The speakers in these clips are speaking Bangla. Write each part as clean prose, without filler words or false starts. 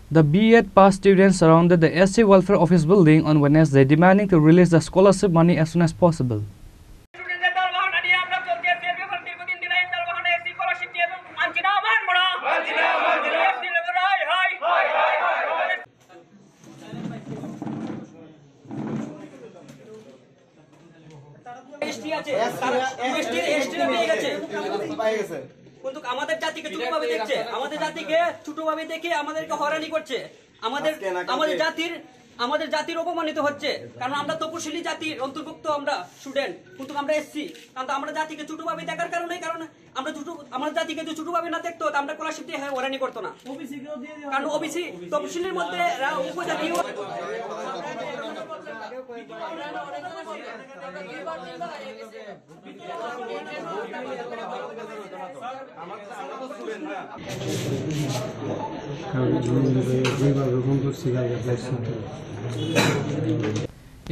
The B.Ed pass students surrounded the SC Welfare Office building on Wednesday, demanding to release the scholarship money as soon as possible. কিন্তু আমাদের জাতিকে ছোটভাবে দেখছে, আমাদের জাতিকে ছোটভাবে দেখে আমাদেরকে হয়রানি করছে, আমাদের জাতির অপমানিত হচ্ছে। কারণ আমরা তপশিলি জাতির অন্তর্ভুক্ত, আমরা স্টুডেন্ট, কিন্তু আমরা এসছি। কারণ আমরা জাতিকে ছোটভাবে দেখার কারণে, কারণ আমরা আমাদের জাতিকে যদি ছোটভাবে না দেখতো আমরা স্কলারশিপ দিয়ে হয়রানি করতো না। কারণ ওবিসি তপশিলির মধ্যে উপজাতি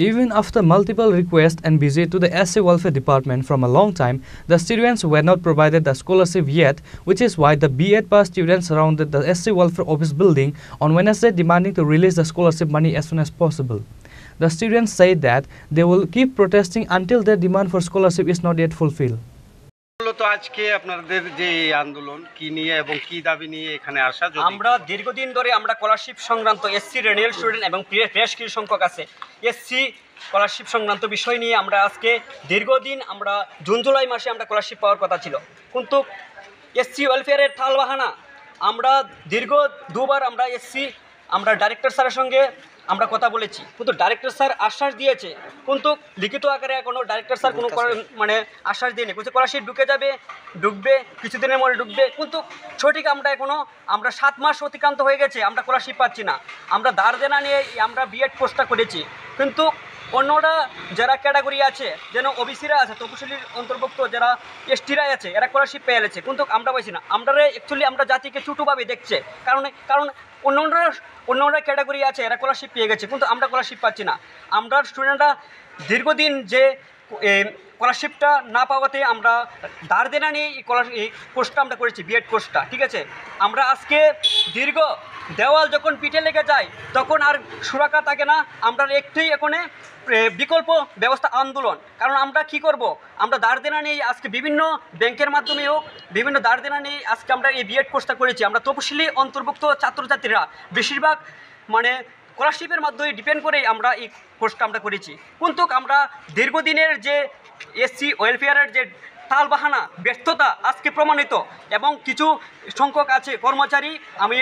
Even after multiple requests and visit to the SC Welfare Department from a long time, the students were not provided the scholarship yet, which is why the B.Ed pass students surrounded the SC Welfare Office building on Wednesday, demanding to release the scholarship money as soon as possible. The students say that they will keep protesting until their demand for scholarship is not yet fulfilled. তো আজকে আপনাদের যে আন্দোলন কি নিয়ে এবং কি দাবি নিয়ে এখানে আসা? আমরা দীর্ঘদিন ধরে আমরা স্কলারশিপ সংক্রান্ত এসসি রেনিয়াল স্টুডেন্ট এবং বেশ কিছু সংখ্যক আছে এসসি স্কলারশিপ সংক্রান্ত বিষয় নিয়ে আমরা আজকে দীর্ঘদিন আমরা জুন জুলাই মাসে আমরা স্কলারশিপ পাওয়ার কথা ছিল, কিন্তু এসসি ওয়েলফেয়ারের টালবাহানা আমরা দীর্ঘ দুবার আমরা ডাইরেক্টর স্যারের সঙ্গে আমরা কথা বলেছি, কিন্তু ডাইরেক্টর স্যার আশ্বাস দিয়েছে, কিন্তু লিখিত আকারে এখনও ডাইরেক্টর স্যার কোনো আশ্বাস দিয়নি। স্কলারশিপ ঢুকবে কিছুদিনের মধ্যে ঢুকবে, কিন্তু সঠিক আমরা 7 মাস অতিক্রান্ত হয়ে গেছে, আমরা স্কলারশিপ পাচ্ছি না। আমরা ধার দেনা নিয়ে আমরা B.Ed কোর্সটা করেছি, কিন্তু অন্যরা যারা ক্যাটাগরি আছে, যেন ওবিসিরা আছে, তপশিলির অন্তর্ভুক্ত যারা এসটিরা আছে, এরা স্কলারশিপ পেয়ে গেছে, কিন্তু আমরা পাইছি না। আমরা জাতিকে ছোটোভাবে দেখছে, কারণ অন্যরা ক্যাটাগরি আছে, এরা স্কলারশিপ পেয়ে গেছে, কিন্তু আমরা স্কলারশিপ পাচ্ছি না। আমরা স্টুডেন্টরা দীর্ঘদিন যে স্কলারশিপটা না পাওয়াতে আমরা ধার দেনা নিয়ে এই কোর্সটা আমরা করেছি, B.Ed কোর্সটা, ঠিক আছে। আমরা আজকে দীর্ঘ দেওয়াল যখন পিঠে লেগে যায় তখন আর সুরাকা থাকে না, আমরা একটুই এখানে বিকল্প ব্যবস্থা আন্দোলন। কারণ আমরা কি করব, আমরা ধার দেনা নিয়ে আজকে বিভিন্ন ব্যাংকের মাধ্যমে হোক, বিভিন্ন ধার দেনা নিয়ে আজকে আমরা এই B.Ed কোর্সটা করেছি। আমরা তপশিলি অন্তর্ভুক্ত ছাত্রছাত্রীরা বেশিরভাগ স্কলারশিপের মাধ্যমে ডিপেন্ড করেই আমরা এই কোর্সটা আমরা করেছি, কিন্তু আমরা দীর্ঘদিনের যে এসসি ওয়েলফেয়ারের যে টালবাহানা ব্যর্থতা আজকে প্রমাণিত, এবং কিছু সংখ্যক আছে কর্মচারী, আমি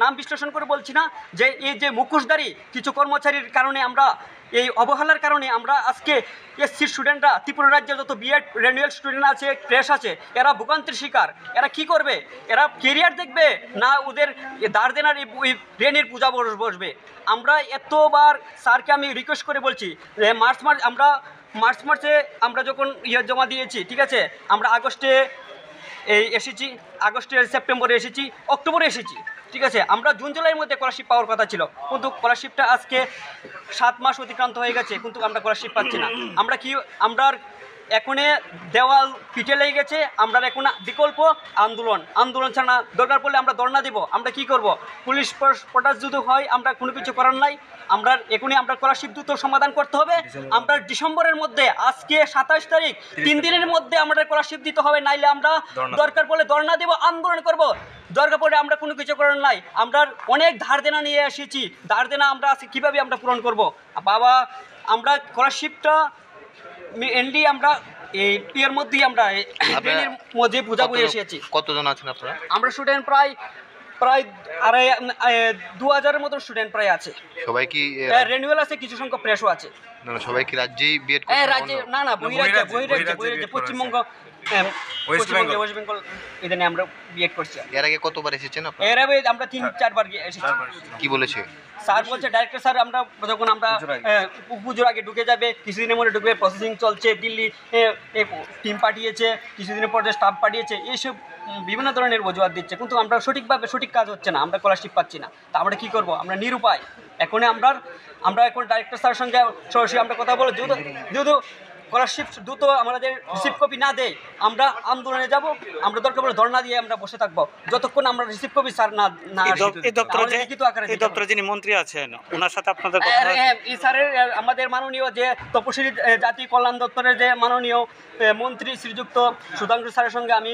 নাম বিশ্লেষণ করে বলছি না, যে এই যে মুখোশধারী কিছু কর্মচারীর কারণে আমরা এই অবহেলার কারণে আমরা আজকে এসসি স্টুডেন্টরা, ত্রিপুরা রাজ্যের যত B.Ed রেনুয়াল স্টুডেন্ট আছে, ক্র্যাশ আছে, এরা ভোগান্তির শিকার। এরা কি করবে? এরা কেরিয়ার দেখবে না ওদের ধার দেনার ঋণের পূজা বসবে? আমরা এতবার স্যারকে আমি রিকোয়েস্ট করে বলছি, মার্চ মাসে আমরা যখন জমা দিয়েছি, ঠিক আছে, আমরা আগস্টে এসেছি, সেপ্টেম্বরে এসেছি, অক্টোবরে এসেছি, ঠিক আছে। আমরা জুন জুলাইয়ের মধ্যে স্কলারশিপ পাওয়ার কথা ছিল, কিন্তু স্কলারশিপটা আজকে 7 মাস অতিক্রান্ত হয়ে গেছে, কিন্তু আমরা স্কলারশিপ পাচ্ছি না। আমরা এখনে দেওয়াল পিঠে লেগে গেছে, আমরা এখন বিকল্প আন্দোলন ছাড়া দরকার পড়লে আমরা ধর্ণা দেব। আমরা কি করব? পুলিশ প্রটাস যদি হয়, আমরা কোনো কিছু করার নাই। আমরা স্কলারশিপ দ্রুত সমাধান করতে হবে। আমরা ডিসেম্বরের মধ্যে, আজকে 27 তারিখ, 3 দিনের মধ্যে আমরা স্কলারশিপ দিতে হবে, নাইলে আমরা দরকার পড়লে ধর্ণা দেব, আন্দোলন করব। দরকার পড়লে আমরা কোনো কিছু করার নাই। আমরা অনেক ধার দেনা নিয়ে এসেছি, ধার দেনা আমরা কীভাবে আমরা পূরণ করব? বাবা, আমরা স্কলারশিপটা মেনলি আমরা এই এর মধ্যেই আমরা এর মধ্যে পূজা করে এসেছি। কতজন আছেন আপনারা? আমরা স্টুডেন্ট প্রায় 2000-এর মতো স্টুডেন্ট প্রায় আছে। সবাই কি রেনুয়াল আছে, কিছু সংখ্যক ফ্রেশও আছে। না, সবাই কি রাজ্যেই B.Ed করছে? রাজ্যে না, বহিরাজ্যে পশ্চিমবঙ্গ, ওয়েস্ট বেঙ্গল এখানে আমরা B.Ed করছি। এর আগে কতবার এসেছেন আপনারা? এর আগে আমরা 3-4 বার এসেছি। কি বলেছে স্যার? বলছে ডাইরেক্টর স্যার, আমরা যখন পুজোর আগে ঢুকে যাবে, কিছুদিনের মধ্যে ঢুকবে, প্রসেসিং চলছে, দিল্লি টিম পাঠিয়েছে, কিছুদিনের পর স্টাফ পাঠিয়েছে, এইসব বিভিন্ন ধরনের অজুহাত দিচ্ছে, কিন্তু আমরা সঠিক কাজ হচ্ছে না, আমরা স্কলারশিপ পাচ্ছি না। তা আমরা কী করবো? আমরা নিরুপায়। এখন আমরা ডাইরেক্টর স্যারের সঙ্গে সরাসরি আমরা কথা বলে, যেহেতু স্কলারশিপ দ্রুত আমাদের রিসিভ কপি না দেয় আমরা আন্দোলনে যাব, আমরা দরকার পড়লে ধর্ণা দিয়ে আমরা বসে থাকবো যতক্ষণ আমরা রিসিভ কপি স্যার না আসে। এই দপ্তরে যিনি মন্ত্রী আছেন ওনার সাথে আপনাদের কথা এই স্যারের আমাদের মাননীয় যে তপশিলি জাতি কল্যাণ দপ্তরের যে মাননীয় মন্ত্রী শ্রীযুক্ত সুধাংশু স্যারের সঙ্গে আমি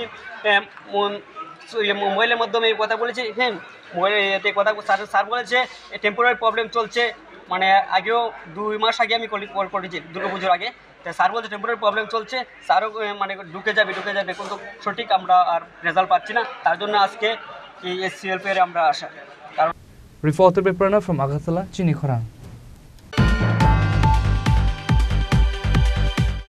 মোবাইলের মাধ্যমে কথা বলেছি। হ্যাঁ, মোবাইলে কথা স্যার বলেছে টেম্পোরারি প্রবলেম চলছে, মানে আগেও 2 মাস আগে আমি কল করেছি দুর্গাপুজোর আগে। তো স্যার বলছে টেম্পোরারি প্রবলেম চলছে, স্যারও মানে ঢুকে যাবে কিন্তু সঠিক আমরা আর রেজাল্ট পাচ্ছি না, তার জন্য আজকে এই SC ওয়েলফেয়ারে আমরা আসা। Reporter by Pranav from Agartala, Chini Khorang.